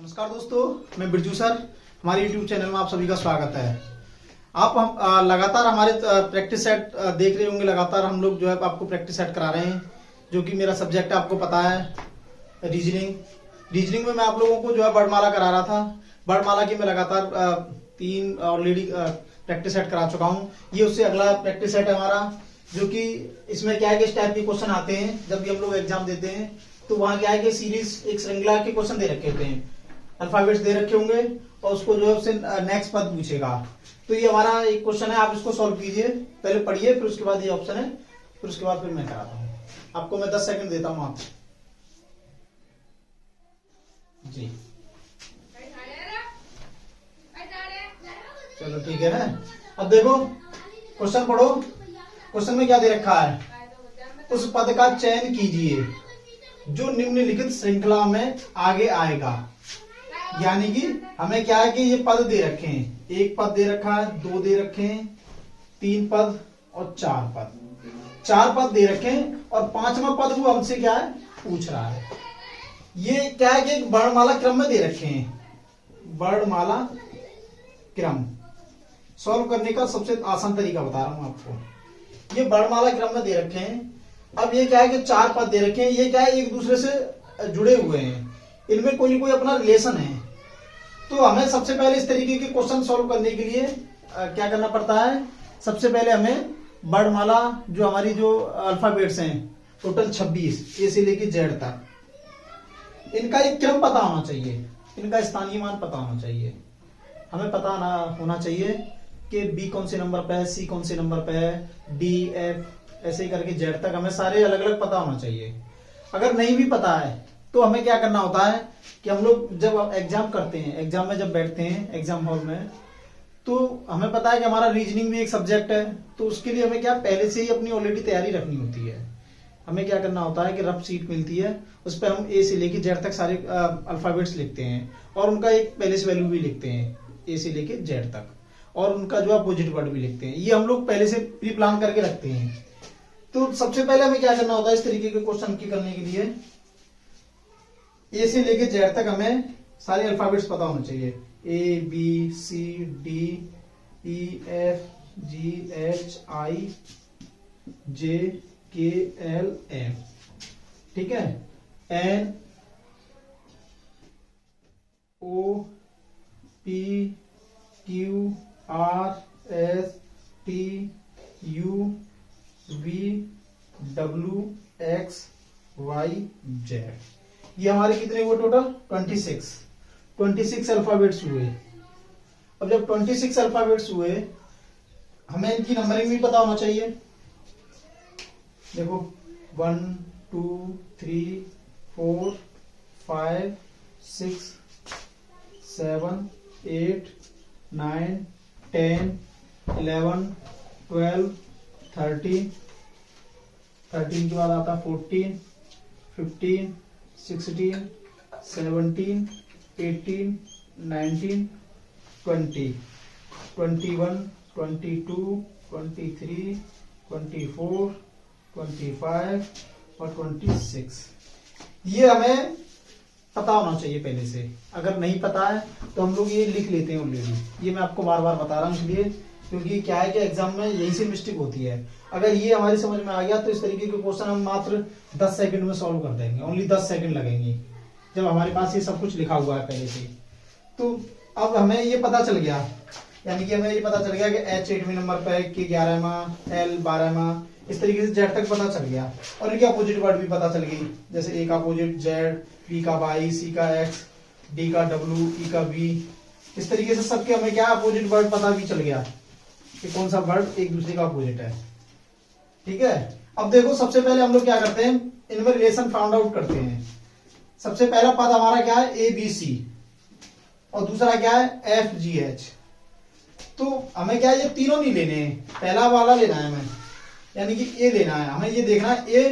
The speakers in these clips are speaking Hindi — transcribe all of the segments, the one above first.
नमस्कार दोस्तों, मैं बिरजू सर। हमारे YouTube चैनल में आप सभी का स्वागत है। आप हम लगातार हमारे प्रैक्टिस सेट देख रहे होंगे। लगातार हम लोग जो है आपको प्रैक्टिस सेट करा रहे हैं, जो कि मेरा सब्जेक्ट आपको पता है रीजनिंग में मैं आप लोगों को जो है वर्णमाला करा रहा था। वर्णमाला की मैं लगातार 3 ऑलरेडी प्रैक्टिस सेट करा चुका हूँ। ये उससे अगला प्रैक्टिस सेट है हमारा, जो कि इसमें क्या है कि इस टाइप के क्वेश्चन आते हैं। जब भी हम लोग एग्जाम देते हैं तो वहां क्या है कि सीरीज एक श्रृंखला के क्वेश्चन दे रखे होते हैं, अल्फाबेट्स दे रखे होंगे और उसको जो है उससे नेक्स्ट पद पूछेगा। तो ये हमारा एक क्वेश्चन है, आप इसको सॉल्व कीजिए। पहले पढ़िए, फिर उसके बाद ये ऑप्शन है, फिर उसके बाद फिर मैं कराता हूँ आपको। मैं 10 सेकंड देता हूँ आपको जी। चलो ठीक है ना। अब देखो क्वेश्चन पढ़ो। क्वेश्चन में क्या दे रखा है, उस पद का चयन कीजिए जो निम्नलिखित श्रृंखला में आगे आएगा। यानी कि हमें क्या है कि ये पद दे रखे हैं, एक पद दे रखा है, 2 दे रखे हैं, 3 पद और 4 पद। 4 पद दे रखे हैं और 5वां पद वो हमसे क्या है पूछ रहा है। ये क्या है कि एक वर्णमाला क्रम में दे रखे हैं। वर्णमाला क्रम सॉल्व करने का सबसे आसान तरीका बता रहा हूं आपको। ये वर्णमाला क्रम में दे रखे हैं। अब ये क्या है कि 4 पद दे रखे हैं। ये क्या है एक दूसरे से जुड़े हुए हैं, इनमें कोई कोई अपना रिलेशन है। तो हमें सबसे पहले इस तरीके के क्वेश्चन सॉल्व करने के लिए क्या करना पड़ता है। सबसे पहले हमें वर्णमाला जो हमारी जो अल्फाबेट्स हैं टोटल 26 ए से लेके जेड तक, इनका एक क्रम पता होना चाहिए, इनका स्थानीय मान पता होना चाहिए। हमें पता होना चाहिए कि बी कौन से नंबर पे है, सी कौन से नंबर पे है, डी एफ ऐसे ही करके जेड तक हमें सारे अलग अलग पता होना चाहिए। अगर नहीं भी पता है तो हमें क्या करना होता है कि हम लोग जब एग्जाम करते हैं, एग्जाम में जब बैठते हैं एग्जाम हॉल में, तो हमें पता है कि हमारा रीजनिंग भी एक सब्जेक्ट है। तो उसके लिए हमें क्या पहले से ही अपनी ऑलरेडी तैयारी रखनी होती है। हमें क्या करना होता है कि रफ शीट मिलती है, उस पर हम ए से लेके जेड तक सारे अल्फाबेट्स लिखते हैं और उनका एक पहले से वैल्यू भी लिखते हैं ए से लेके जेड तक, और उनका जो अपोजिट वर्ड भी लिखते हैं। ये हम लोग पहले से प्री प्लान करके रखते हैं। तो सबसे पहले हमें क्या करना होता है इस तरीके के क्वेश्चन की करने के लिए, ए से लेके जेड तक हमें सारे अल्फाबेट्स पता होने चाहिए। A B C D E F G H I J K L M, ठीक है, N O P Q R S T U V W X Y Z. ये हमारे कितने हुए टोटल 26 अल्फाबेट्स हुए। अब जब 26 अल्फाबेट्स हुए, हमें इनकी नंबरिंग भी पता होना चाहिए। देखो 1 2 3 4 5 6 7 8 9 10 11 12 13 के बाद आता 14 15 16 17 18 19 20 21 22 23 24 25 और 26। ये हमें पता होना चाहिए पहले से। अगर नहीं पता है तो हम लोग ये लिख लेते हैं ऑलरेडी। ये मैं आपको बार बार बता रहा हूँ इसलिए, क्योंकि क्या है कि एग्जाम में यही से मिस्टेक होती है। अगर ये हमारी समझ में आ गया तो इस तरीके के क्वेश्चन हम मात्र 10 सेकंड में सॉल्व कर देंगे। ओनली 10 सेकंड लगेंगे जब हमारे पास ये सब कुछ लिखा हुआ है पहले से। तो अब हमें ये पता चल गया, यानी कि हमें ये पता चल गया कि एच 8वें नंबर पे, के 11वां, एल 12वां, इस तरीके से जेड तक पता चल गया। और इनके अपोजिट वर्ड भी पता चल गई, जैसे ए का अपोजिट जेड, बी का वाई, सी का एक्स, डी का डब्ल्यू, ई का बी। इस तरीके से सबके हमें क्या अपोजिट वर्ड पता भी चल गया कि कौन सा वर्ड एक दूसरे का अपोजिट है, ठीक है। अब देखो सबसे पहले हम लोग क्या करते हैं, इनमें रिलेशन फाउंड आउट करते हैं। सबसे पहला पद हमारा क्या है, ए बी सी, और दूसरा क्या है, एफ जी एच। तो हमें क्या है ये तीनों नहीं लेने हैं, पहला वाला लेना है हमें, यानी कि ए लेना है। हमें ये देखना है ए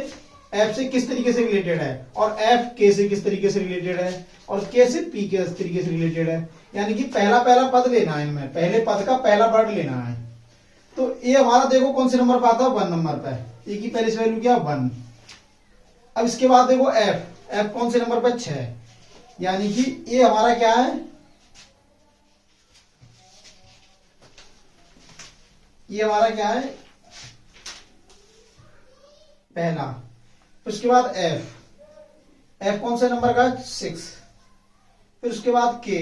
एफ से किस तरीके से रिलेटेड है, और एफ के से किस तरीके से रिलेटेड है, और के से पी के किस तरीके से रिलेटेड है। यानी कि पहला पद लेना है इनमें, पहले पद का पहला वर्ड लेना है। तो ए हमारा देखो कौन से नंबर पर आता है, 1 नंबर पे। ए की पहले से वैल्यू क्या 1। अब इसके बाद देखो एफ कौन से नंबर पर 6, यानी कि ये हमारा क्या है, ये हमारा क्या है पहला। उसके बाद एफ कौन से नंबर का, 6। फिर उसके बाद के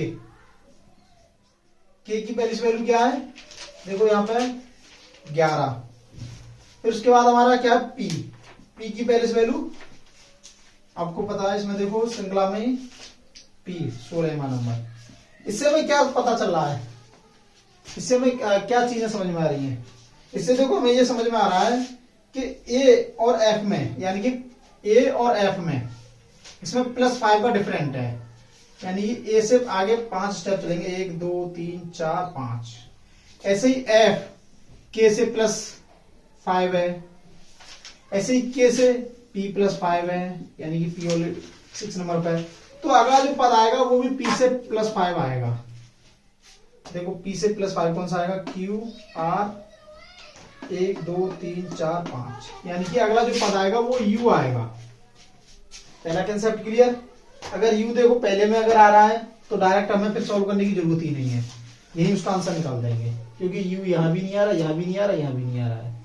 की पहली वैल्यू क्या है, देखो यहां पे 11। फिर उसके बाद हमारा क्या है पी की पहली वैल्यू आपको पता है, इसमें देखो श्रृंखला में पी 16वां नंबर। इससे हमें क्या पता चल रहा है, इससे हमें क्या चीजें समझ में आ रही हैं, इससे देखो हमें ये समझ में आ रहा है कि ए और एफ में, यानी कि ए और एफ में इसमें +5 का डिफरेंट है, यानी ए से आगे 5 स्टेप चलेंगे, 1 2 3 4 5। ऐसे ही एफ के से +5 है, ऐसे ही के से पी +5 है, यानी कि पी ऑलरेडी 6 नंबर पर है। तो अगला जो पद आएगा वो भी पी से +5 आएगा। देखो पी से +5 कौन सा आएगा, क्यू आर 1 2 3 4 5, यानी कि अगला जो पद आएगा वो यू आएगा। पहला कंसेप्ट क्लियर। अगर यू देखो पहले में अगर आ रहा है तो डायरेक्ट हमें फिर सॉल्व करने की जरूरत ही नहीं है, यही उसका आंसर निकाल देंगे, क्योंकि यू यहां भी नहीं आ रहा, यहां भी नहीं आ रहा, यहां भी नहीं आ रहा है।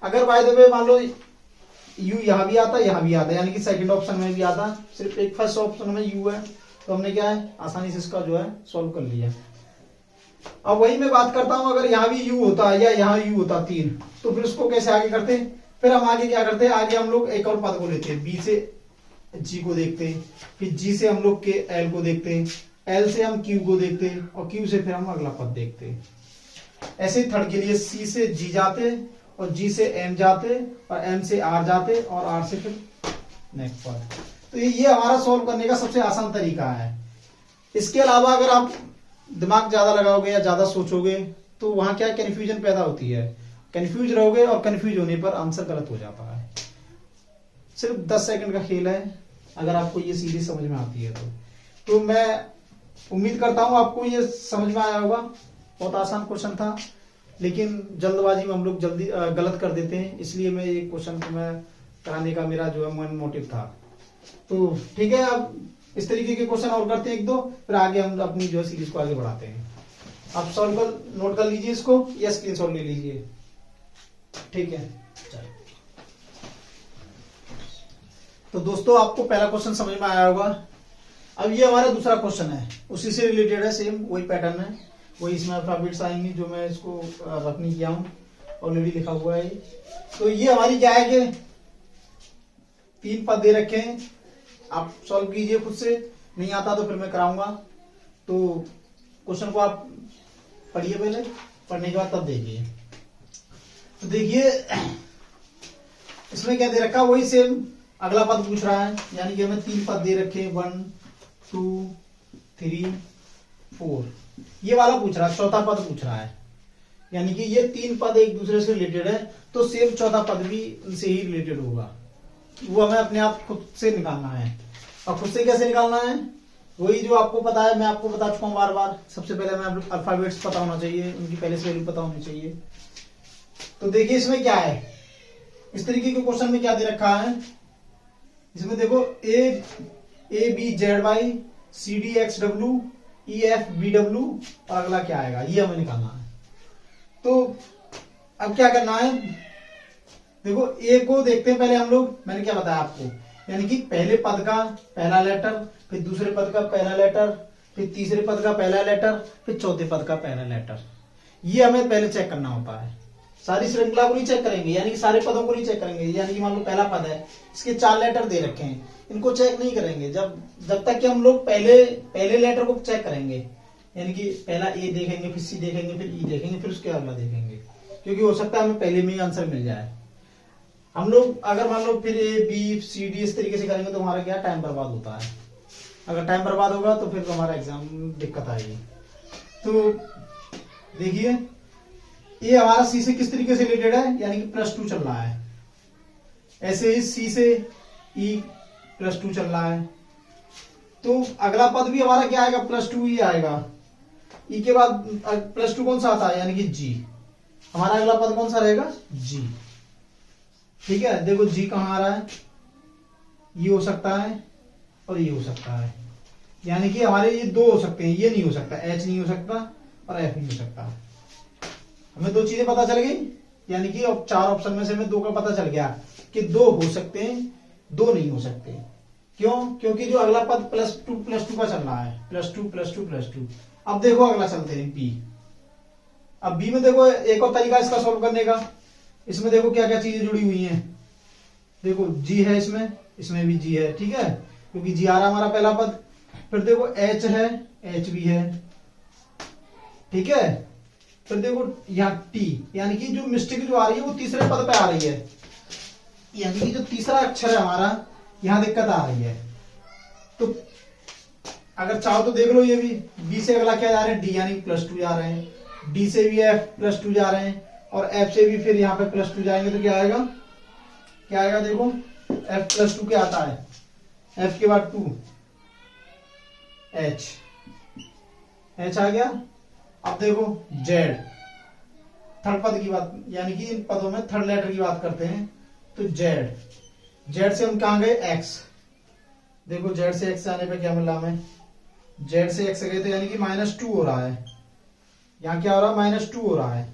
अगर बाय द वे मान लो यू यहां भी आता, यहां भी आता, यानी कि सेकंड ऑप्शन में भी आता, सिर्फ एक फर्स्ट ऑप्शन में यू है, तो हमने क्या है आसानी से इसका जो है सॉल्व कर लिया। अब वही मैं बात करता हूं, अगर यहाँ भी यू होता या यहाँ यू होता 3, तो फिर उसको कैसे आगे करते, फिर हम आगे क्या करते हैं, आगे हम लोग एक और पद को लेते हैं, बी से जी को देखते हैं, फिर जी से हम लोग के एल को देखते हैं, एल से हम क्यू को देखते हैं, और क्यू से फिर हम अगला पद देखते हैं। ऐसे ही थर्ड के लिए सी से जी जाते, और जी से एम जाते, और एम से आर जाते, और आर से फिर नेक्स्ट पद। तो ये हमारा सॉल्व करने का सबसे आसान तरीका है। इसके अलावा अगर आप दिमाग ज्यादा लगाओगे या ज्यादा सोचोगे तो वहां क्या कंफ्यूजन पैदा होती है, कंफ्यूज रहोगे और कंफ्यूज होने पर आंसर गलत हो जाता है। सिर्फ 10 सेकंड का खेल है, अगर आपको ये सीरीज समझ में आती है तो मैं उम्मीद करता हूं आपको ये समझ में आया होगा। बहुत आसान क्वेश्चन था, लेकिन जल्दबाजी में हम लोग जल्दी गलत कर देते हैं, इसलिए मैं ये क्वेश्चन को मैं कराने का मेरा जो है मेन मोटिव था। तो ठीक है, अब इस तरीके के क्वेश्चन और करते हैं 1 2, फिर आगे हम अपनी जो है सीरीज को आगे बढ़ाते हैं। आप सॉल्व कर नोट कर लीजिए इसको या स्क्रीनशॉट ले लीजिए, ठीक है। तो दोस्तों आपको पहला क्वेश्चन समझ में आया होगा। अब ये हमारा दूसरा क्वेश्चन है, उसी से रिलेटेड है, सेम वही पैटर्न है, वही इसमें अल्फाबेट्स आएंगे जो मैं इसको रफ नहीं किया हूं, ऑलरेडी लिखा हुआ है। तो ये हमारी क्या है कि 3 पद दे रखे हैं, आप सॉल्व कीजिए खुद से, नहीं आता तो फिर मैं कराऊंगा। तो क्वेश्चन को आप पढ़िए, पहले पढ़ने के बाद तब देखिए। तो देखिए इसमें क्या दे रखा, वही सेम अगला पद पूछ रहा है, यानी कि हमें 3 पद दे रखे 1 2 3 4, ये वाला पूछ रहा है, चौथा पद पूछ रहा है, यानी कि ये 3 पद एक दूसरे से रिलेटेड है, तो सेम चौथा पद भी इनसे ही रिलेटेड होगा, वो हमें अपने आप खुद से निकालना है। और खुद से कैसे निकालना है, वही जो आपको पता है, मैं आपको बता चुका हूं बार बार। सबसे पहले हमें अल्फाबेट्स पता होना चाहिए, उनकी पहले से वैल्यू पता होनी चाहिए। तो देखिए इसमें क्या है, इस तरीके के क्वेश्चन में क्या दे रखा है, इसमें देखो A B Z Y C D X W E F B W, और अगला क्या आएगा ये हमें निकालना है। तो अब क्या करना है, देखो ए को देखते हैं पहले हम लोग, मैंने क्या बताया आपको, यानी कि पहले पद का पहला लेटर, फिर दूसरे पद का पहला लेटर, फिर तीसरे पद का पहला लेटर, फिर चौथे पद का पहला लेटर, ये हमें पहले चेक करना होता है। सारी श्रृंखला को नहीं चेक करेंगे, यानी कि सारे पदों को नहीं चेक करेंगे। यानी कि मान लो पहला पद है, इसके 4 लेटर दे रखे हैं, इनको चेक नहीं करेंगे जब तक कि हम लोग पहले लेटर को चेक करेंगे, यानी कि पहला ए देखेंगे, फिर सी देखेंगे, फिर ई देखेंगे, फिर उसके अगला देखेंगे, क्योंकि हो सकता है हमें पहले में ही आंसर मिल जाए। हम लोग अगर मान लो फिर ए बी सी डी इस तरीके से करेंगे तो हमारा क्या टाइम बर्बाद होता है। अगर टाइम बर्बाद होगा तो फिर हमारा एग्जाम दिक्कत आएगी। तो देखिए ये हमारा सी से किस तरीके से रिलेटेड है, यानी कि +2 चल रहा है, ऐसे ही सी से ई +2 चल रहा है, तो अगला पद भी हमारा क्या आएगा, +2 ही आएगा। ई के बाद +2 कौन सा आता है, यानी कि जी, हमारा अगला पद कौन सा रहेगा, जी। ठीक है, देखो जी कहां आ रहा है, ये हो सकता है और ये हो सकता है, यानी कि हमारे ये दो हो सकते हैं, ये नहीं हो सकता, एच नहीं हो सकता और एफ नहीं हो सकता। हमें दो चीजें पता चल गई, यानी कि अब चार ऑप्शन में से हमें दो का पता चल गया कि दो हो सकते हैं, दो नहीं हो सकते। क्यों? क्योंकि जो अगला पद +2 का चल रहा है, +2 अब देखो अगला चलते हैं बी। अब बी में देखो एक और तरीका इसका सॉल्व करने का। इसमें देखो क्या क्या चीजें जुड़ी हुई हैं। देखो जी है, इसमें भी जी है, ठीक है, क्योंकि जी आ रहा हमारा पहला पद। फिर देखो एच है, एच भी है, ठीक है। फिर देखो यहाँ टी, यानी कि जो मिस्टेक जो आ रही है वो तीसरे पद पे आ रही है, यानी कि जो तीसरा अक्षर है हमारा, यहां दिक्कत आ रही है। तो अगर चाहो तो देख लो ये भी, बी से अगला क्या जा रहे हैं, डी, यानी +2 जा रहे हैं। डी से भी एफ +2 जा रहे हैं, और एफ से भी फिर यहाँ पे +2 जाएंगे तो क्या आएगा, क्या आएगा, देखो एफ +2 क्या आता है, एफ के बाद 2, एच, एच आ गया। अब देखो जेड, थर्ड पद की बात, यानी कि इन पदों में थर्ड लेटर की बात करते हैं, तो जेड, जेड से हम कहां गए, एक्स। देखो जेड से एक्स जाने पे क्या मिला हमें, जेड से एक्स गए थे, यानी कि -2 हो रहा है। यहाँ क्या हो रहा है, -2 हो रहा है,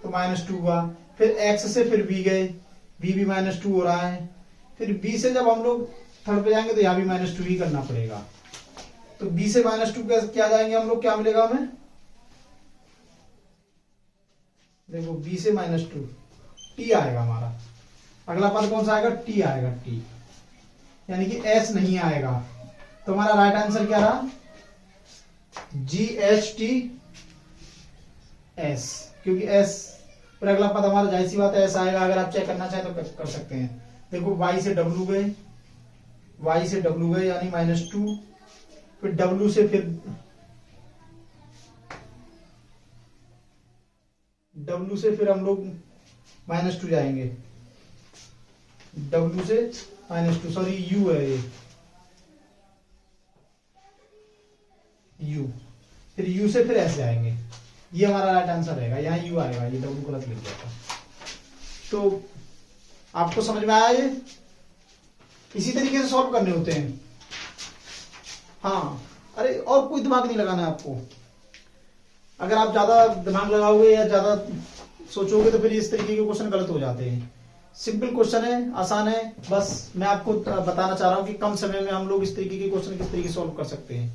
तो -2 हुआ। फिर एक्स से फिर बी गए, बी भी -2 हो रहा है। फिर बी से जब हम लोग थर्ड पे जाएंगे तो यहाँ भी -2 ही करना पड़ेगा। तो बी से -2 क्या जाएंगे हम लोग, क्या मिलेगा हमें, देखो बी से -2, टी आएगा हमारा। अगला पद कौन सा आएगा, टी आएगा, टी, यानी कि एस नहीं आएगा। तो हमारा राइट आंसर क्या रहा, GHT एस, क्योंकि एस पर अगला पद हमारा जाहिर सी बात है एस आएगा। अगर आप चेक करना चाहें तो कर सकते हैं। देखो y से W गए, y से W गए यानी -2, फिर W से फिर हम लोग -2 जाएंगे, W से -2, सॉरी U है ये, U, फिर U से फिर S जाएंगे। ये हमारा राइट आंसर रहेगा, यहाँ U आएगा, ये W गलत लिख दिया था। तो आपको समझ में आया ये? इसी तरीके से सॉल्व करने होते हैं। हाँ, अरे और कोई दिमाग नहीं लगाना है आपको। अगर आप ज्यादा दिमाग लगाओगे या ज्यादा सोचोगे तो फिर इस तरीके के क्वेश्चन गलत हो जाते हैं। सिंपल क्वेश्चन है, आसान है, बस मैं आपको बताना चाह रहा हूं कि कम समय में हम लोग इस तरीके के क्वेश्चन किस तरीके सॉल्व कर सकते हैं।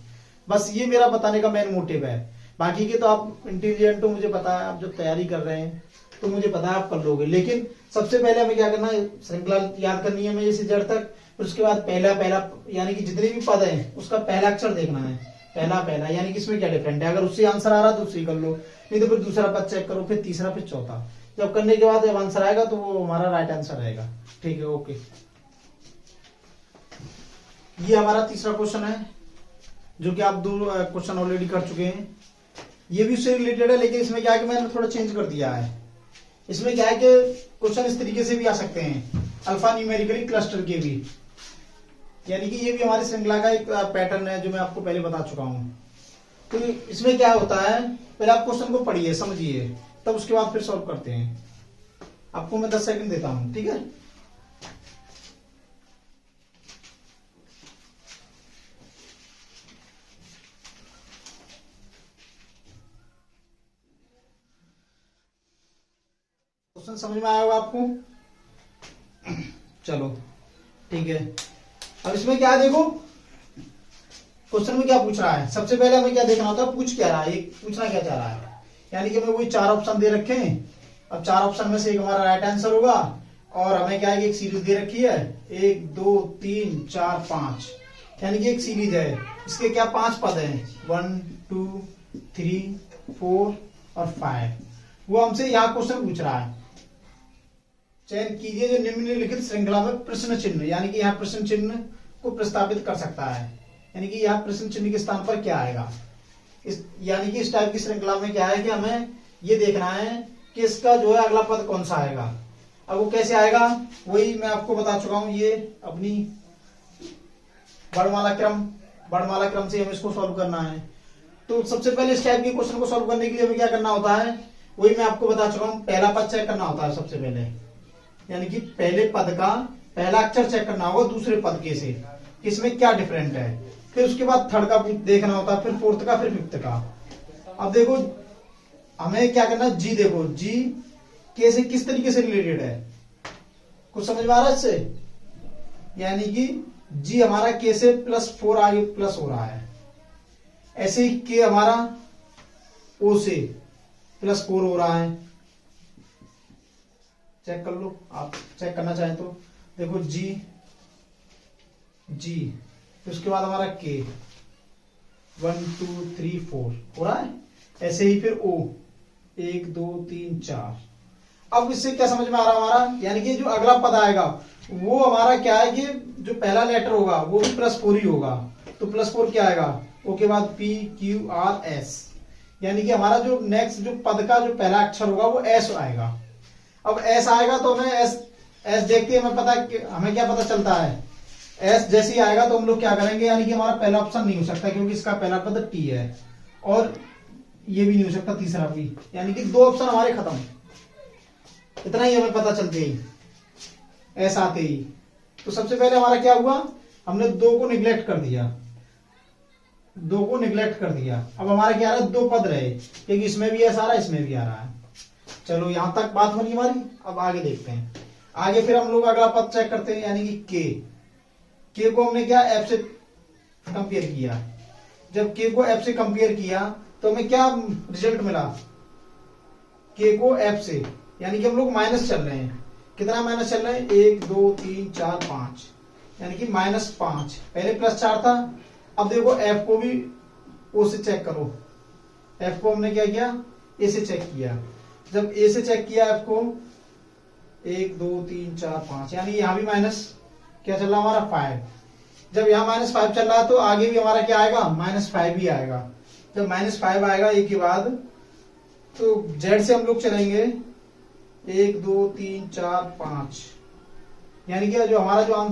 बस ये मेरा बताने का मेन मोटिव है। बाकी के तो आप इंटेलिजेंट हो, मुझे पता है, आप जब तैयारी कर रहे हैं तो मुझे पता है आप कर लोगे। लेकिन सबसे पहले हमें क्या करना है, श्रृंखला याद करनी है हमें जैसे जड़ तक। फिर उसके बाद पहला यानी कि जितने भी पद हैं उसका पहला अक्षर देखना है, पहला, यानी कि इसमें क्या डिफरेंट है। अगर उससे आंसर आ रहा तो उससे कर लो, नहीं तो फिर दूसरा पद चेक करो, फिर तीसरा, फिर चौथा। जब करने के बाद जब आंसर आएगा तो वो हमारा राइट आंसर रहेगा। ठीक है, ओके। ये हमारा तीसरा क्वेश्चन है, जो कि आप 2 क्वेश्चन ऑलरेडी कर चुके हैं। ये भी उससे रिलेटेड है, लेकिन इसमें क्या है कि मैंने थोड़ा चेंज कर दिया है। इसमें क्या है कि क्वेश्चन इस तरीके से भी आ सकते हैं, अल्फा न्यूमेरिकली क्लस्टर के भी, यानी कि ये भी हमारी श्रृंखला का एक पैटर्न है जो मैं आपको पहले बता चुका हूं। तो इसमें क्या होता है, पहले आप क्वेश्चन को पढ़िए, समझिए, तब उसके बाद फिर सॉल्व करते हैं। आपको मैं 10 सेकंड देता हूं, ठीक है। क्वेश्चन समझ में आया होगा आपको? चलो ठीक है। अब इसमें क्या है, देखो क्वेश्चन में क्या पूछ रहा है। सबसे पहले हमें क्या देखना होता है, पूछ क्या रहा है, पूछना क्या चाह रहा है। यानी कि हमें वही 4 ऑप्शन दे रखे हैं। अब 4 ऑप्शन में से एक हमारा राइट आंसर होगा, और हमें क्या है कि एक सीरीज दे रखी है, 1 2 3 4 5, यानी कि एक सीरीज है। इसके क्या 5 पद हैं, 1 2 3 4 और 5। वो हमसे यहाँ क्वेश्चन पूछ रहा है, चयन कीजिए जो निम्नलिखित श्रृंखला में प्रश्न चिन्ह, यानी कि यहाँ प्रश्न चिन्ह को प्रस्तावित कर सकता है। यानी कि यहाँ प्रश्न चिन्ह के स्थान पर क्या आएगा। यानी कि इस टाइप की श्रृंखला में क्या है कि हमें ये देखना है कि इसका जो है अगला पद कौन सा आएगा। अब वो कैसे आएगा, वही मैं आपको बता चुका हूं। ये अपनी वर्णमाला क्रम से हमें इसको सॉल्व करना है। तो सबसे पहले इस टाइप के क्वेश्चन को सॉल्व करने के लिए हमें क्या करना होता है, वही मैं आपको बता चुका हूं। पहला पद चेक करना होता है सबसे पहले, यानी कि पहले पद का पहला अक्षर चेक करना होगा दूसरे पद के से, इसमें क्या डिफरेंट है। फिर उसके बाद थर्ड का देखना होता है, फिर फोर्थ का, फिर फिफ्थ का। अब देखो हमें क्या करना है, जी देखो जी के से किस तरीके से रिलेटेड है, कुछ समझ में आ रहा है इससे? यानी कि जी हमारा के से +4 आगे प्लस हो रहा है, ऐसे ही के हमारा ओ से +4 हो रहा है। चेक कर लो, आप चेक करना चाहें तो देखो जी फिर उसके बाद हमारा के 1 2 3 4 हो रहा है, ऐसे ही फिर ओ 1 2 3 4। अब इससे क्या समझ में आ रहा हमारा, यानी कि जो अगला पद आएगा वो हमारा क्या है कि जो पहला लेटर होगा वो भी +4 ही होगा, तो +4 क्या आएगा, ओ के बाद P Q R S, यानी कि हमारा जो नेक्स्ट जो पद का जो पहला अक्षर होगा वो S आएगा। अब S आएगा तो हमें S देखते हमें क्या पता चलता है, S जैसे ही आएगा तो हम लोग क्या करेंगे, यानी कि हमारा पहला ऑप्शन नहीं हो सकता क्योंकि इसका पहला पद T है, और ये भी नहीं हो सकता तीसरा भी, यानी कि 2 ऑप्शन हमारे खत्म। इतना ही हमें पता चलते ही S आते ही। तो सबसे पहले हमारा क्या हुआ, हमने 2 को निगलेक्ट कर दिया, 2 को निगलेक्ट कर दिया। अब हमारा क्या आ रहा है, 2 पद रहे, क्योंकि इसमें भी S आ रहा है इसमें भी आ रहा है। चलो यहां तक बात बनी हमारी। अब आगे देखते हैं, आगे फिर हम लोग अगला पद चेक करते हैं, यानी कि के को हमने क्या F से कंपेयर किया। जब के को F से कंपेयर किया तो हमें क्या रिजल्ट मिला, के को F से, यानी कि हम लोग माइनस चल रहे हैं। कितना माइनस चल रहे हैं, 1 2 3 4 5, यानी कि -5। पहले +4 था। अब देखो F को भी O से चेक करो, F को हमने क्या किया, A से चेक किया। जब A से चेक किया F को 1 2 3 4 5, यानी यहां भी माइनस क्या चल रहा है हमारा 5। जब यहाँ -5 चल रहा है तो आगे भी हमारा क्या आएगा, -5 ही आएगा। जब -5 आएगा एक के बाद, तो Z से हम लोग चलेंगे 1 2 3 4 5, यानी कि जो हमारा जो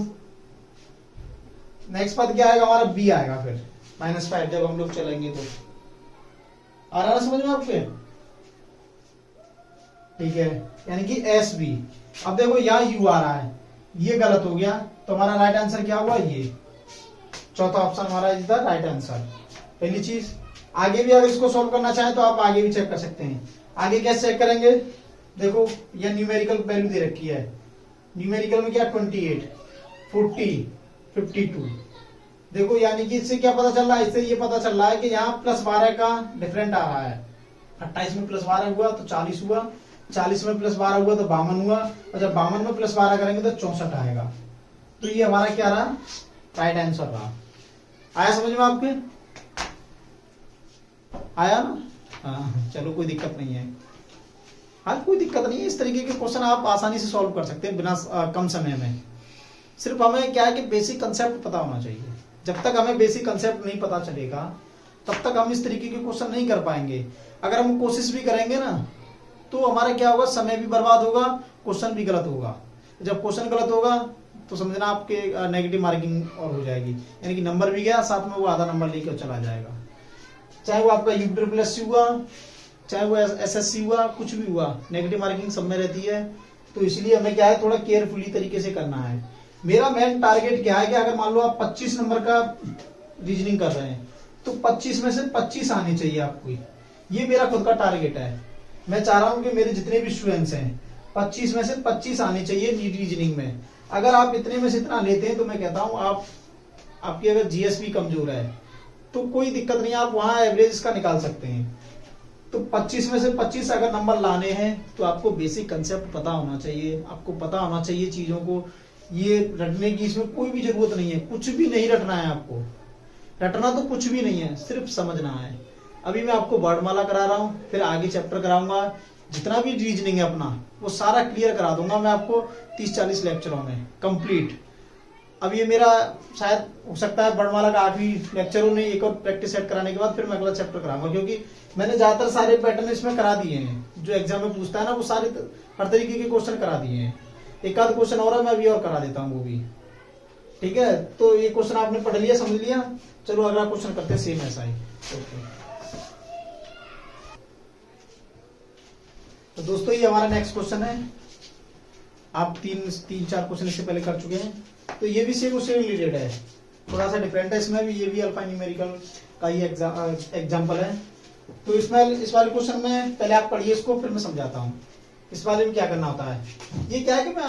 नेक्स्ट पद क्या आएगा हमारा, B आएगा। फिर -5 जब हम लोग चलेंगे तो आ रहा है समझ में आपके? ठीक है, यानी कि SB। अब देखो यहाँ U आ रहा है, ये गलत हो गया, तो हमारा राइट आंसर क्या हुआ, ये चौथा ऑप्शन हमारा इज द राइट आंसर। पहली चीज। आगे भी अगर इसको सॉल्व करना चाहें तो आप आगे भी चेक कर सकते हैं। आगे कैसे चेक करेंगे, देखो ये न्यूमेरिकल वैल्यू दे रखी है। न्यूमेरिकल में क्या 28 40 52। देखो यानी कि इससे क्या पता चल रहा है, इससे ये पता चल रहा है कि यहाँ +12 का डिफरेंट आ रहा है। 28 में +12 हुआ तो 40 हुआ, 40 में +12 हुआ तो 52 हुआ, और जब 52 में +12 करेंगे तो 64 आएगा। तो ये हमारा क्या रहा, राइट आंसर रहा। आया समझ में आपके? आया ना? हाँ, चलो कोई दिक्कत नहीं है। हाँ कोई दिक्कत नहीं है, इस तरीके के क्वेश्चन आप आसानी से सॉल्व कर सकते हैं बिना कम समय में। सिर्फ हमें क्या है कि बेसिक कंसेप्ट पता होना चाहिए। जब तक हमें बेसिक कंसेप्ट नहीं पता चलेगा तब तक हम इस तरीके के क्वेश्चन नहीं कर पाएंगे। अगर हम कोशिश भी करेंगे ना तो हमारा क्या होगा, समय भी बर्बाद होगा, क्वेश्चन भी गलत होगा। जब क्वेश्चन गलत होगा तो समझना आपके नेगेटिव मार्किंग और हो जाएगी, यानी कि नंबर भी गया, साथ में वो आधा नंबर लेकर चला जाएगा। चाहे वो आपका UPSC हुआ, चाहे वो SSC हुआ, कुछ भी हुआ, नेगेटिव मार्किंग सब में रहती है। तो इसलिए हमें क्या है, थोड़ा केयरफुली तरीके से करना है। मेरा मेन टारगेट क्या है कि अगर मान लो आप 25 नंबर का रीजनिंग कर रहे हैं तो 25 में से 25 आने चाहिए आपको। ये मेरा खुद का टारगेट है। मैं चाह रहा हूं कि मेरे जितने भी स्टूडेंट्स हैं 25 में से 25 आने चाहिए रीजनिंग में। अगर आप इतने में से इतना लेते हैं तो मैं कहता हूं आपकी अगर GS कमजोर है तो कोई दिक्कत नहीं, आप वहां एवरेज का निकाल सकते हैं। तो 25 में से 25 अगर नंबर लाने हैं तो आपको बेसिक कंसेप्ट पता होना चाहिए, आपको पता होना चाहिए चीजों को। ये रटने की इसमें कोई भी जरूरत नहीं है, कुछ भी नहीं रटना है आपको। रटना तो कुछ भी नहीं है, सिर्फ समझना है। अभी मैं आपको वर्णमाला करा रहा हूँ, फिर आगे चैप्टर कराऊंगा। जितना भी रीजनिंग है अपना वो सारा क्लियर करा दूंगा मैं आपको 30-40 लेक्चरों में कंप्लीट। अब ये मेरा शायद हो सकता है वर्णमाला का आखिरी लेक्चर हो, नहीं एक और प्रैक्टिस सेट कराने के बाद फिर मैं अगला चैप्टर कराऊंगा, क्योंकि मैंने ज्यादातर सारे पैटर्न इसमें करा दिए हैं। जो एग्जाम में पूछता है ना वो सारे हर तरीके के क्वेश्चन करा दिए हैं। एक आध क्वेश्चन और है, मैं अभी और करा देता हूँ वो भी। ठीक है, तो ये क्वेश्चन आपने पढ़ लिया, समझ लिया। चलो अगला क्वेश्चन करते हैं सेम ऐसा ही। ओके, तो दोस्तों ये हमारा नेक्स्ट क्वेश्चन है। आप तीन चार क्वेश्चन इससे पहले कर चुके हैं, तो ये भी सेम उससे रिलेटेड है। थोड़ा सा डिफरेंट है इसमें भी, ये भी अल्फा न्यूमेरिकल का ही एग्जाम्पल है। तो इसमें इस वाले क्वेश्चन में पहले आप पढ़िए इसको, फिर मैं समझाता हूँ। इस वाले में क्या करना होता है, ये क्या है कि मैं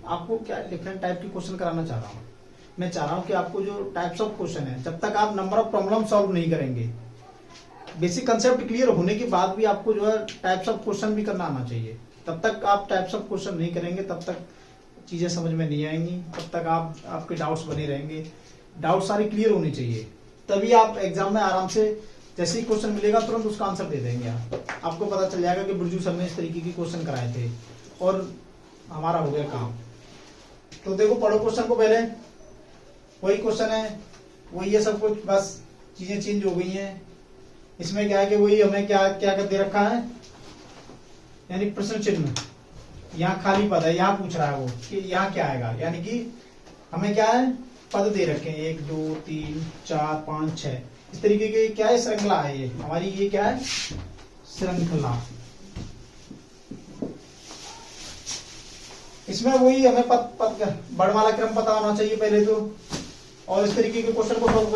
आपको क्या डिफरेंट टाइप के क्वेश्चन कराना चाह रहा हूँ। मैं चाह रहा हूँ कि आपको जो टाइप्स ऑफ क्वेश्चन है, जब तक आप नंबर ऑफ प्रॉब्लम सॉल्व नहीं करेंगे, बेसिक कंसेप्ट क्लियर होने के बाद भी आपको जो है टाइप्स ऑफ क्वेश्चन भी करना आना चाहिए। तब तक आप टाइप्स ऑफ क्वेश्चन नहीं करेंगे, तब तक चीजें समझ में नहीं आएंगी, तब तक आपके डाउट्स बने रहेंगे। डाउट सारे क्लियर होने चाहिए, तभी आप एग्जाम में आराम से जैसे ही क्वेश्चन मिलेगा तुरंत उसका आंसर दे देंगे। आपको पता चल जाएगा कि बिरजू सर ने इस तरीके के क्वेश्चन कराए थे और हमारा हो गया काम। तो देखो पढ़ो क्वेश्चन को पहले, वही क्वेश्चन है, वही है सब कुछ, बस चीजें चेंज हो गई हैं। इसमें क्या है कि वही हमें क्या क्या कर दे रखा है, यानी प्रश्न चिन्ह, यहाँ खाली पद है, यहाँ पूछ रहा है वो कि यहाँ क्या आएगा, यानी कि हमें क्या है पद दे रखे हैं 1 2 3 4 5 6 इस तरीके के, क्या है श्रृंखला है ये हमारी, ये क्या है श्रृंखला। इसमें वही हमें पद वर्णमाला क्रम पता होना चाहिए पहले तो, और इस तरीके के क्वेश्चन को सॉल्व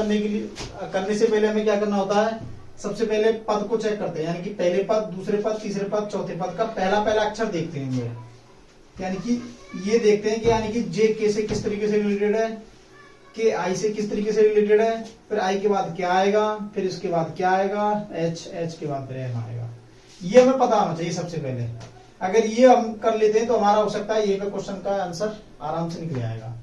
करने से पहले हमें क्या करना होता है, सबसे पहले पद को चेक करते हैं, यानी कि पहले पद, दूसरे पद, तीसरे पद, चौथे पद का पहला अक्षर देखते हैं हम लोग। यानी कि ये देखते हैं कि यानी कि जे के से किस तरीके से रिलेटेड है, के आई से किस तरीके से रिलेटेड है, फिर आई के बाद क्या आएगा, फिर इसके बाद क्या आएगा, एच के बाद फिर एम आएगा। ये हमें पता होना चाहिए सबसे पहले। अगर ये हम कर लेते हैं तो हमारा हो सकता है ये पे क्वेश्चन का आंसर आराम से निकल आएगा।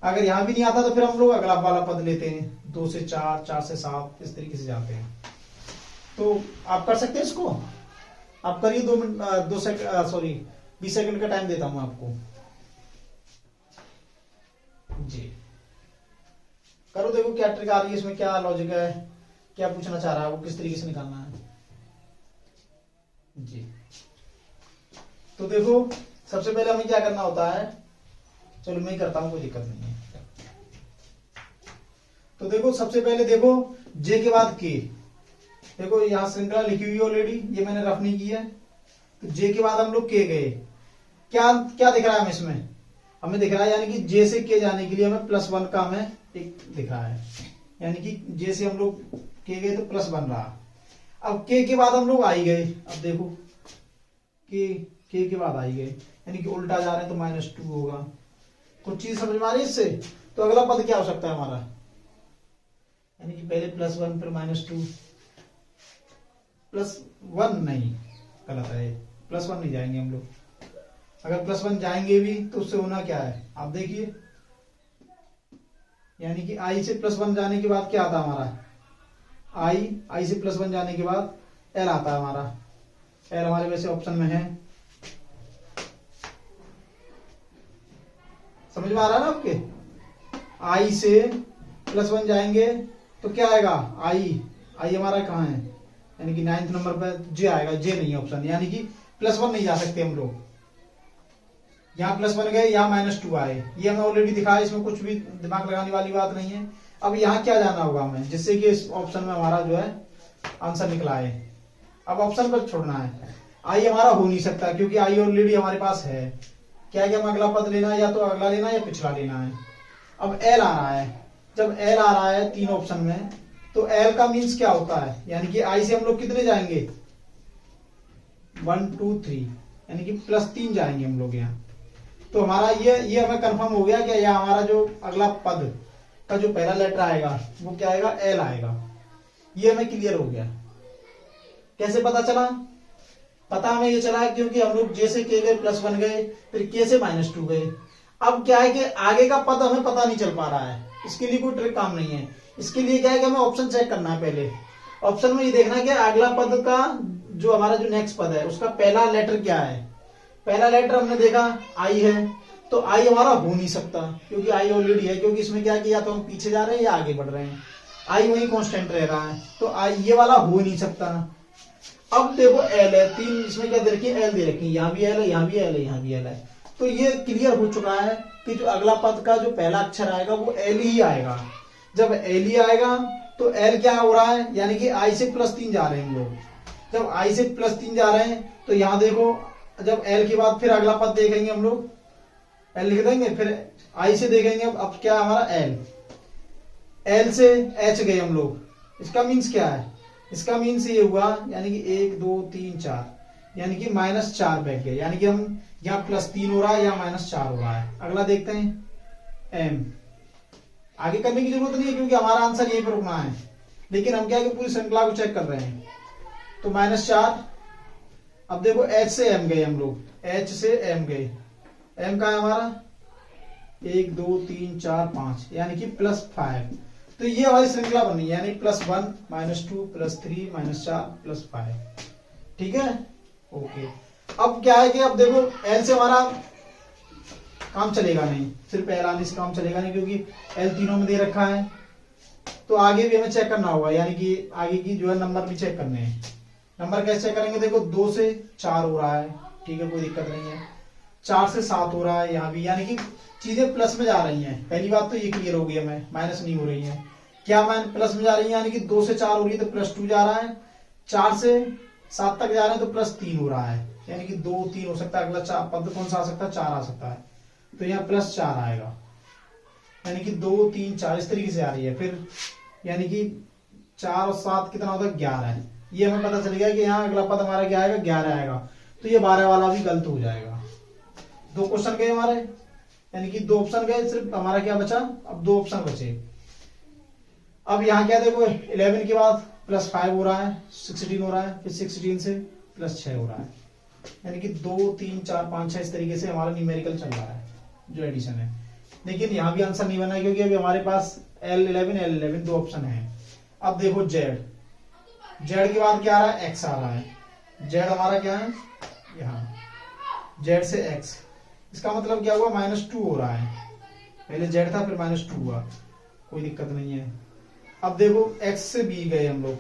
अगर यहां भी नहीं आता तो फिर हम लोग अगला वाला पद लेते हैं, 2 से 4, 4 से 7 इस तरीके से जाते हैं। तो आप कर सकते हैं इसको, आप करिए 2 मिनट 20 सेकंड का टाइम देता हूं आपको जी। करो, देखो क्या ट्रिक आ रही है इसमें, क्या लॉजिक है, क्या पूछना चाह रहा है वो, किस तरीके से निकालना है जी। तो देखो सबसे पहले हमें क्या करना होता है, चलो मैं ही करता हूं, कोई दिक्कत नहीं है। तो देखो सबसे पहले देखो जे के बाद के, देखो यहां श्रृंखला लिखी हुई ऑलरेडी, ये मैंने रफ नहीं की है। तो जे के बाद हम लोग के गए, क्या क्या दिख रहा है हमें इसमें, हमें दिख रहा है यानी कि जे से के जाने के लिए हमें +1 का हमें एक दिख रहा है, यानी कि जे से हम लोग के गए तो प्लस बन रहा। अब के बाद हम लोग आई गए, अब देखो के बाद आई गए, यानी कि उल्टा जा रहे हैं तो -2 होगा। कुछ चीज समझ में आ रही है इससे। तो अगला पद क्या हो सकता है हमारा, यानी कि पहले +1 फिर -2, +1 नहीं, गलत है, +1 नहीं जाएंगे हम लोग। अगर +1 जाएंगे भी तो उससे होना क्या है, आप देखिए, यानी कि आई से +1 जाने के बाद क्या आता है हमारा, आई से +1 जाने के बाद एल आता है हमारा। एल हमारे वैसे ऑप्शन में है, समझ में आ रहा है ना आपके। आई से +1 जाएंगे तो क्या आएगा, आई हमारा कहाँ है, यानी कि 9th नंबर पर जे आएगा, जे नहीं है ऑप्शन, यानी कि +1 नहीं जा सकते हम लोग। यहाँ +1 गए, यहाँ -2 आए, ये हमें ऑलरेडी दिखाया, इसमें कुछ भी दिमाग लगाने वाली बात नहीं है। अब यहाँ क्या जाना होगा हमें, जिससे कि इस ऑप्शन में हमारा जो है आंसर निकला है। अब ऑप्शन पर छोड़ना है, आई हमारा हो नहीं सकता क्योंकि आई ऑलरेडी हमारे पास है। क्या क्या अगला पद लेना है, या तो अगला लेना है या पिछला लेना है। अब एल आ रहा है, जब एल आ रहा है 3 ऑप्शन में, तो एल का मीन्स क्या होता है, यानी कि आई से हम लोग कितने जाएंगे, 1 2 3, यानी कि +3 जाएंगे हम लोग यहाँ। तो हमारा ये हमें कंफर्म हो गया कि यह हमारा जो अगला पद का जो पहला लेटर आएगा वो क्या आएगा, एल आएगा। ये हमें क्लियर हो गया। कैसे पता चला, पता हमें ये चला क्योंकि हम लोग जे से के गए, +1 गए, फिर के से -2 गए। अब क्या है कि आगे का पद हमें पता नहीं चल पा रहा है, इसके लिए कोई ट्रिक काम नहीं है। इसके लिए क्या है कि हमें ऑप्शन चेक करना है। पहले ऑप्शन में ये देखना है कि अगला पद का जो हमारा जो नेक्स्ट पद है उसका पहला लेटर क्या है। पहला लेटर हमने देखा आई है, तो आई हमारा हो नहीं सकता क्योंकि आई ऑलरेडी है, क्योंकि इसमें क्या किया, तो हम पीछे जा रहे हैं या आगे बढ़ रहे हैं, आई वही कांस्टेंट रह रहा है, तो आई ये वाला हो नहीं सकता। अब देखो एल है, 3 इसमें क्या दे रखी है, एल दे रखी है, यहाँ भी एल है, यहाँ भी एल है, यहाँ भी एल है। तो ये क्लियर हो चुका है कि जो अगला पद का जो पहला अक्षर आएगा वो एल ही आएगा। जब एल ही आएगा तो एल क्या हो रहा है, यानी कि आई से +3 जा रहे हैं हम लोग। जब आई से +3 जा रहे हैं तो यहाँ देखो, जब एल के बाद फिर अगला पद देखेंगे हम लोग, एल लिख देंगे, फिर आई से देखेंगे, अब क्या हमारा एल, L से H गए हम लोग, इसका मीन्स क्या है, इसका मीन्स ये हुआ यानी कि 1 2 3 4, यानी कि -4 बैठ गए, यानी कि हम यहाँ +3 हो रहा है, यहाँ -4 हो रहा है। अगला देखते हैं M। आगे करने की जरूरत नहीं है क्योंकि हमारा आंसर यहीं पर रुकना है, लेकिन हम क्या है कि पूरी श्रृंखला को चेक कर रहे हैं। तो -4। अब देखो H से M गए हम लोग, H से M गए, M का है हमारा 1 2 3 4 5, यानी कि +5। तो ये हमारी श्रृंखला बनी है, यानी +1 -2 +3 -4 +5। ठीक है, ओके। अब क्या है कि अब देखो L से हमारा काम चलेगा नहीं, सिर्फ L आने से काम चलेगा नहीं क्योंकि L तीनों में दे रखा है। तो आगे भी हमें चेक करना होगा, यानी कि आगे की जो है नंबर भी चेक करने हैं। नंबर कैसे चेक करेंगे, देखो 2 से 4 हो रहा है, ठीक है, कोई दिक्कत नहीं है। 4 से 7 हो रहा है यहाँ भी, यानी कि चीजें प्लस में जा रही हैं। पहली बात तो ये क्लियर हो गई हमें, माइनस नहीं हो रही है। क्या मैं प्लस में जा रही है, यानी कि 2 से 4 हो रही है तो +2 जा रहा है, 4 से 7 तक जा रहे हैं तो +3 हो रहा है, यानी कि 2 3 हो सकता है। अगला पद कौन सा आ सकता है, 4 आ सकता है, तो यहाँ +4 आएगा, यानी कि 2 3 4 इस तरीके से आ रही है। फिर यानी कि 4 और 7 कितना होता है, 11 है। ये हमें पता चलेगा कि यहाँ अगला पद हमारा क्या आएगा, 11 आएगा। तो ये 12 वाला भी गलत हो जाएगा। 2 क्वेश्चन गए हमारे, यानी कि 2 ऑप्शन गए, सिर्फ हमारा क्या बचा, अब 2 ऑप्शन बचे। अब यहाँ क्या देखो 11 के बाद +5 हो रहा है, 16 हो रहा है, फिर 16 से +6 हो रहा है, यानी कि 2 3 4 5 6 इस तरीके से हमारा न्यूमेरिकल चल रहा है जो एडिशन है। लेकिन यहाँ भी आंसर नहीं बना है क्योंकि अभी हमारे पास L11 L11 2 ऑप्शन है। अब देखो Z के बाद क्या आ रहा है, X आ रहा है। Z हमारा क्या है, यहाँ Z से X, इसका मतलब क्या हुआ, -2 हो रहा है। पहले Z था फिर -2 हुआ, कोई दिक्कत नहीं है। अब देखो X से B गए हम लोग,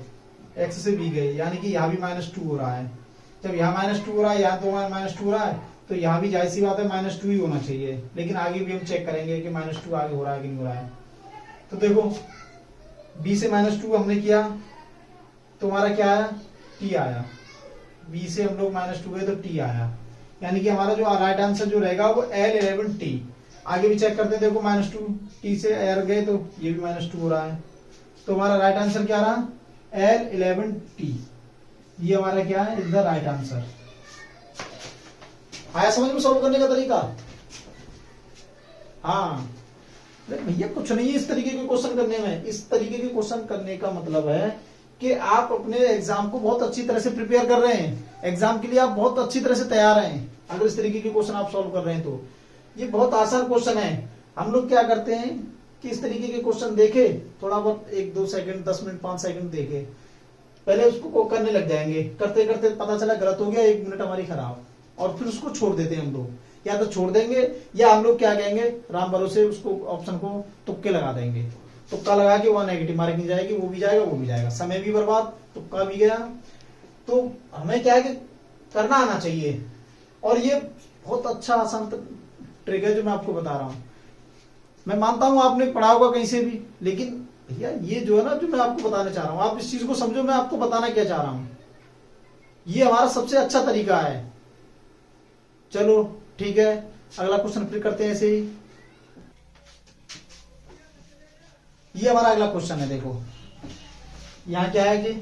X से B गए, यानी कि यहाँ भी -2 हो रहा है। जब यहाँ -2 हो रहा है, यहाँ तो -2 हो रहा है, तो यहाँ भी जाहिर सी बात है -2 ही होना चाहिए। लेकिन आगे भी हम चेक करेंगे कि -2 आगे हो रहा है कि नहीं हो रहा है। तो देखो B से -2 हमने किया तो हमारा क्या आया, T आया। B से हम लोग -2 गए तो T आया, यानी कि हमारा जो राइट आंसर जो रहेगा वो L11T। आगे भी चेक करते हैं, देखो -2 T से R गए तो ये भी -2 हो रहा है। तो हमारा राइट आंसर क्या रहा, L11T। ये हमारा क्या है, इज द राइट आंसर। आया समझ में सॉल्व करने का तरीका? हाँ भैया कुछ नहीं है इस तरीके के क्वेश्चन करने में। इस तरीके के क्वेश्चन करने का मतलब है कि आप अपने एग्जाम को बहुत अच्छी तरह से प्रिपेयर कर रहे हैं, एग्जाम के लिए आप बहुत अच्छी तरह से तैयार हैं। अगर इस तरीके के क्वेश्चन आप सॉल्व कर रहे हैं तो ये बहुत आसान क्वेश्चन है। हम लोग क्या करते हैं कि इस तरीके के क्वेश्चन देखे, थोड़ा बहुत 1 2 सेकंड 10 मिनट 5 सेकंड देखे, पहले उसको करने लग जाएंगे, करते करते पता चला गलत हो गया, 1 मिनट हमारी खराब, और फिर उसको छोड़ देते हैं हम लोग। या तो छोड़ देंगे या हम लोग क्या कहेंगे, राम भरोसे उसको ऑप्शन को तुक्के लगा देंगे। तुक्का लगा के वहां नेगेटिव मार्किंग जाएगी, वो भी जाएगा वो भी जाएगा, समय भी बर्बाद, तुक्का भी गया। तो हमें क्या है कि करना आना चाहिए। और ये बहुत अच्छा आसान ट्रिक है जो मैं आपको बता रहा हूं। मैं मानता हूं आपने पढ़ा होगा कहीं से भी, लेकिन भैया ये जो है ना जो मैं आपको बताना चाह रहा हूं, आप इस चीज को समझो मैं आपको बताना क्या चाह रहा हूं। ये हमारा सबसे अच्छा तरीका है। चलो ठीक है, अगला क्वेश्चन फिर करते हैं ऐसे ही। ये हमारा अगला क्वेश्चन है। देखो यहाँ क्या है कि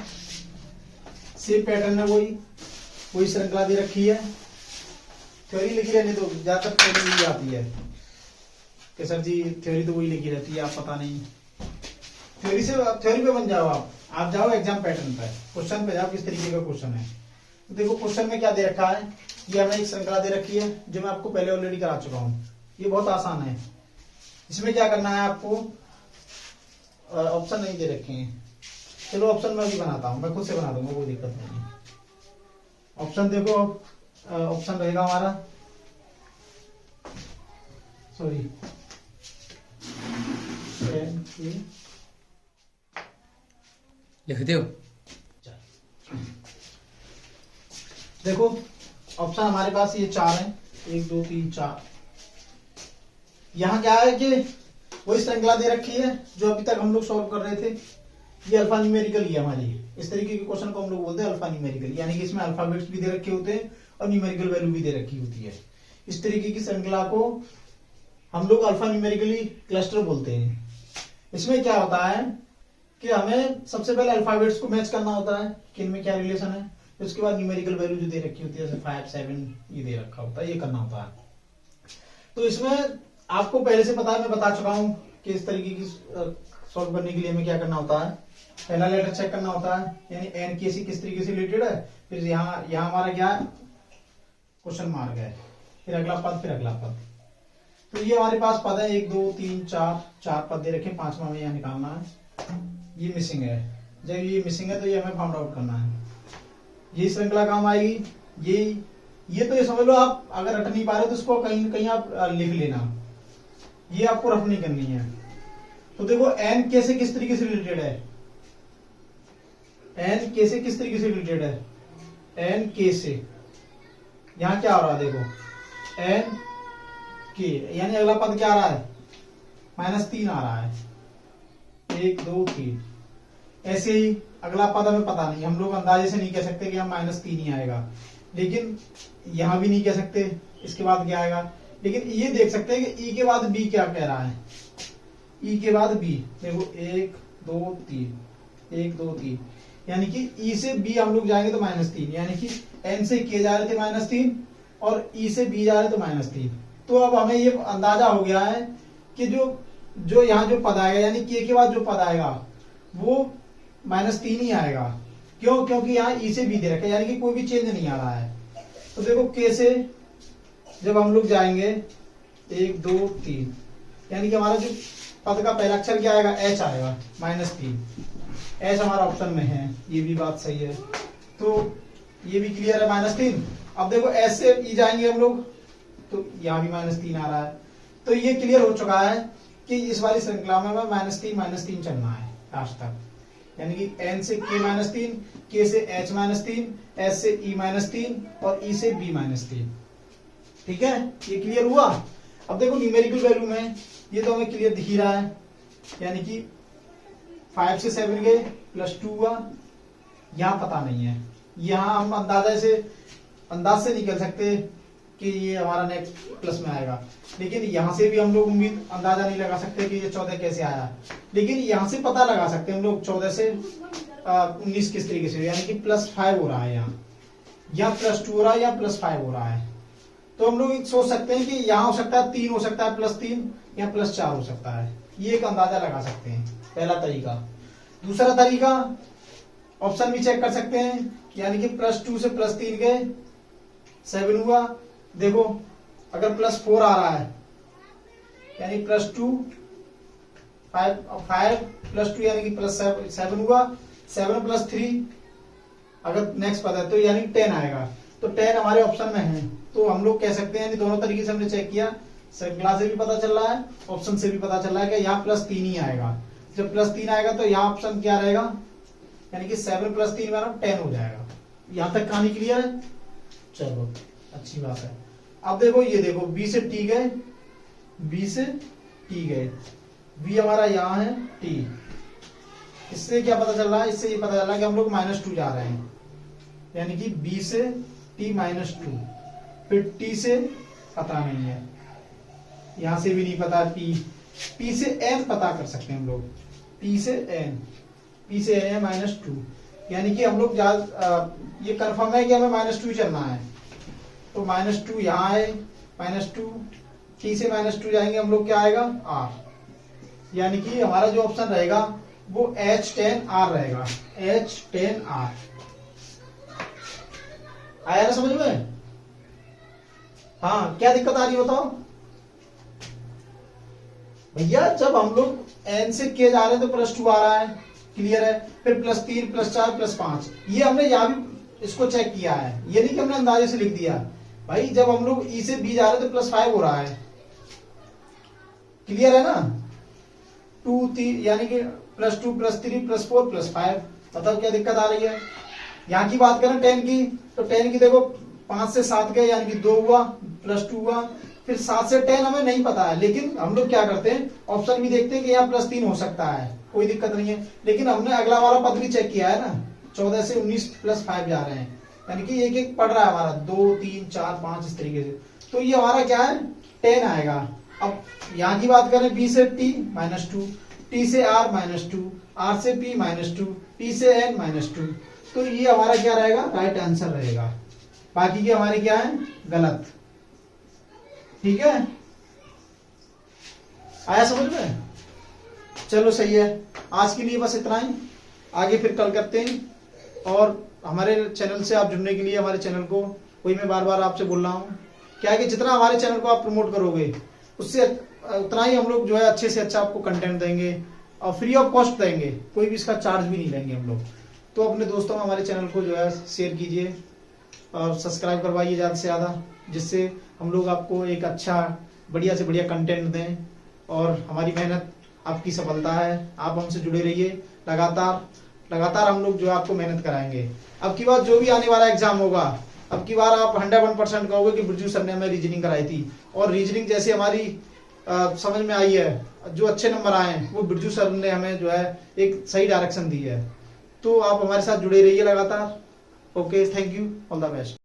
सेम पैटर्न है, वही श्रृंखला दे रखी है। थ्योरी लिखी रहने तो ज्यादातर थ्योरी मिल जाती है कि सर जी थ्योरी तो वही लिखी रहती है, आप पता नहीं। थ्योरी पे बन जाओ आप जाओ एग्जाम पैटर्न पे, क्वेश्चन पे जाओ किस तरीके का क्वेश्चन है। तो देखो क्वेश्चन में क्या दे रखा है, ये हमें एक श्रृंखला दे रखी है जो मैं आपको पहले ऑलरेडी करा चुका हूं। ये बहुत आसान है। इसमें क्या करना है आपको, ऑप्शन नहीं दे रखे हैं। चलो ऑप्शन मैं भी बनाता हूं, मैं खुद से बना दूंगा, कोई दिक्कत नहीं है। ऑप्शन देखो, ऑप्शन रहेगा हमारा, सॉरी लिख दो। देखो ऑप्शन हमारे पास ये 4 है, 1 2 3 4। यहाँ क्या है कि वही श्रृंखला दे रखी है जो अभी तक हम लोग सॉल्व कर रहे थे। ये अल्फा न्यूमेरिकल ही है हमारी। इस तरीके के क्वेश्चन को हम लोग बोलते हैं अल्फा न्यूमेरिकल, यानी कि इसमें अल्फाबेट्स भी दे रखे होते हैं और न्यूमेरिकल वैल्यू भी दे रखी होती है। इस तरीके की श्रृंखला को हम लोग अल्फा न्यूमेरिकली क्लस्टर बोलते हैं। इसमें क्या होता है कि हमें सबसे पहले अल्फाबेट्स को मैच करना होता है कि इनमें क्या रिलेशन है, उसके बाद न्यूमेरिकल वैल्यू जो दे रखी होती है जैसे 5 7 ये दे रखा होता है, ये करना होता है। तो इसमें आपको पहले से पता है, मैं बता चुका हूं कि इस तरीके की सॉल्व करने के लिए हमें क्या करना होता है, पहला लेटर चेक करना होता है यानी एन के सी किस तरीके से रिलेटेड है, फिर यहाँ हमारा क्या क्वेश्चन मार्क है, फिर अगला पद, फिर अगला पद। तो ये हमारे पास पद है 1 2 3 4 चार पद दे रखे, पांचवा में यहाँ निकालना है, ये मिसिंग है। जब ये मिसिंग है तो ये हमें फाउंड आउट करना है, ये श्रृंखला काम आएगी। ये तो ये समझ लो, आप अगर रट नहीं पा रहे तो इसको कहीं कहीं आप लिख लेना, ये आपको रफ नहीं करनी है। तो देखो एन के से किस तरीके से रिलेटेड है, एन के से किस तरीके से रिलेटेड है, एन के से यहां क्या हो रहा है, देखो एन के यानी अगला पद क्या आ रहा है, -3 आ रहा है, 1 2 3। ऐसे ही अगला पद हमें पता नहीं, हम लोग अंदाजे से नहीं कह सकते कि हम -3 ही आएगा, लेकिन यहां भी नहीं कह सकते इसके बाद क्या आएगा, लेकिन ये देख सकते हैं कि ई के बाद बी क्या कह रहा है, ई के बाद बी देखो 1 2 3 1 2 3 यानी कि ई से बी हम लोग जाएंगे तो -3, यानी कि एन से के जा रहे थे -3 और ई से बी जा रहे तो -3। तो अब हमें ये अंदाजा हो गया है कि जो यहाँ जो पद आएगा यानी के बाद जो पद आएगा वो -3 ही आएगा। क्यों? क्योंकि यहाँ ई से बी दे रखा है, यानी कि कोई भी चेंज नहीं आ रहा है। तो देखो के से जब हम लोग जाएंगे 1 2 3 यानी कि हमारा जो पद का पहला अक्षर क्या आएगा, एच आएगा, -3 एच हमारा ऑप्शन में है, ये भी बात सही है। तो ये भी क्लियर है, -3। अब देखो एस से ई जाएंगे हम लोग तो यहाँ भी -3 आ रहा है। तो ये क्लियर हो चुका है कि इस वाली श्रृंखला में -3 चलना है लास्ट तक, यानी कि एन से के -3, के से एच -3, एस से ई -3 और ई से बी -3। ठीक है, ये क्लियर हुआ। अब देखो न्यूमेरिकल वैल्यू में ये तो हमें क्लियर दिख ही रहा है, यानी कि 5 से 7 गए +2 हुआ, यहाँ पता नहीं है, यहाँ हम अंदाज से निकल सकते कि ये हमारा नेक्स्ट प्लस में आएगा, लेकिन यहां से भी हम लोग उम्मीद अंदाजा नहीं लगा सकते कि ये 14 कैसे आया, लेकिन यहां से पता लगा सकते हैं हम लोग 14 से 19 किस तरीके से, यानी कि +5 हो रहा है, यहाँ +2 हो रहा है, यहाँ +5 हो रहा है। तो हम लोग सोच सकते हैं कि यहाँ हो सकता है 3 हो सकता है, +3 या +4 हो सकता है, ये एक अंदाजा लगा सकते हैं, पहला तरीका। दूसरा तरीका ऑप्शन भी चेक कर सकते हैं, यानी कि +2 से +3 गए 7 हुआ, देखो अगर +4 आ रहा है यानी +2 5 +2 यानी कि +7 हुआ, 7 + 3 अगर नेक्स्ट पता है तो यानी 10 आएगा, तो 10 हमारे ऑप्शन में है। तो हम लोग कह सकते हैं, दोनों तरीके से हमने चेक किया, श्रृंखला से भी पता चल रहा है, ऑप्शन से भी पता चल रहा है कि यहाँ +3 ही आएगा। जब +3 आएगा तो यहाँ ऑप्शन क्या रहेगा, यानी कि 7 + 3 बराबर 10 हो जाएगा। यहां तक कहानी क्लियर है, चलो अच्छी बात है। अब देखो ये देखो बी से टी गए, बी से टी गए, बी हमारा यहाँ है टी, इससे क्या पता चल रहा है, इससे ये पता चल रहा है कि हम लोग -2 जा रहे हैं, यानी कि बी से टी -2, फिर टी से पता नहीं है, यहां से भी नहीं पता, पी से एन पता कर सकते हैं हम लोग, पी से एन है -2, यानी कि हम लोग ये कंफर्म है कि हमें -2 चलना है, तो -2 यहाँ है, -2 टी से -2 जाएंगे हम लोग, क्या आएगा R, यानी कि हमारा जो ऑप्शन रहेगा वो H10R रहेगा, H10R। आया ना समझ में? हाँ, क्या दिक्कत आ रही है बताओ भैया। जब हम लोग एन से के जा रहे हैं तो +2 आ रहा है, क्लियर है, फिर +3 +4 +5, ये हमने यहाँ भी इसको चेक किया है, ये नहीं कि हमने अंदाजे से लिख दिया भाई। जब हम लोग ई से बी जा रहे हैं तो +5 हो रहा है, क्लियर है ना, 2 3 यानी कि +2 +3 +4 +5। बताओ क्या दिक्कत आ रही है। यहाँ की बात करें 10 की, तो 10 की देखो 5 से 7 गए यानी कि 2 हुआ, +2 हुआ, फिर 7 से 10 हमें नहीं पता है, लेकिन हम लोग क्या करते हैं ऑप्शन भी देखते हैं कि यहाँ +3 हो सकता है, कोई दिक्कत नहीं है, लेकिन हमने अगला वाला पद भी चेक किया है ना, 14 से 19 +5 जा रहे हैं, यानी कि एक एक पढ़ रहा है हमारा 2 3 4 5 इस तरीके से, तो ये हमारा क्या है 10 आएगा। अब यहाँ की बात करें बी से टी -2, टी से आर -2, आर से पी -2, टी से एन -2। तो ये हमारा क्या रहेगा, राइट आंसर रहेगा। बाकी के हमारे क्या है, गलत। ठीक है, आया समझ में? चलो सही है, आज के लिए बस इतना ही, आगे फिर कल करते हैं। और हमारे चैनल से आप जुड़ने के लिए हमारे चैनल को, वही मैं बार बार आपसे बोल रहा हूँ, क्या है कि जितना हमारे चैनल को आप प्रमोट करोगे उससे उतना ही हम लोग जो है अच्छे से अच्छा आपको कंटेंट देंगे और फ्री ऑफ कॉस्ट देंगे, कोई भी इसका चार्ज भी नहीं लेंगे हम लोग। तो अपने दोस्तों में हमारे चैनल को जो है शेयर कीजिए और सब्सक्राइब करवाइए ज़्यादा से ज़्यादा, जिससे हम लोग आपको एक अच्छा बढ़िया से बढ़िया कंटेंट दें। और हमारी मेहनत आपकी सफलता है, आप हमसे जुड़े रहिए, लगातार हम लोग जो है आपको मेहनत कराएंगे। अब की बार जो भी आने वाला एग्जाम होगा, अब की बार आप 101% कहोगे कि बिरजू सर ने हमें रीजनिंग कराई थी, और रीजनिंग जैसे हमारी समझ में आई है, जो अच्छे नंबर आए हैं वो बिरजू सर ने हमें जो है एक सही डायरेक्शन दी है। तो आप हमारे साथ जुड़े रहिए लगातार। Okay, thank you, all the best.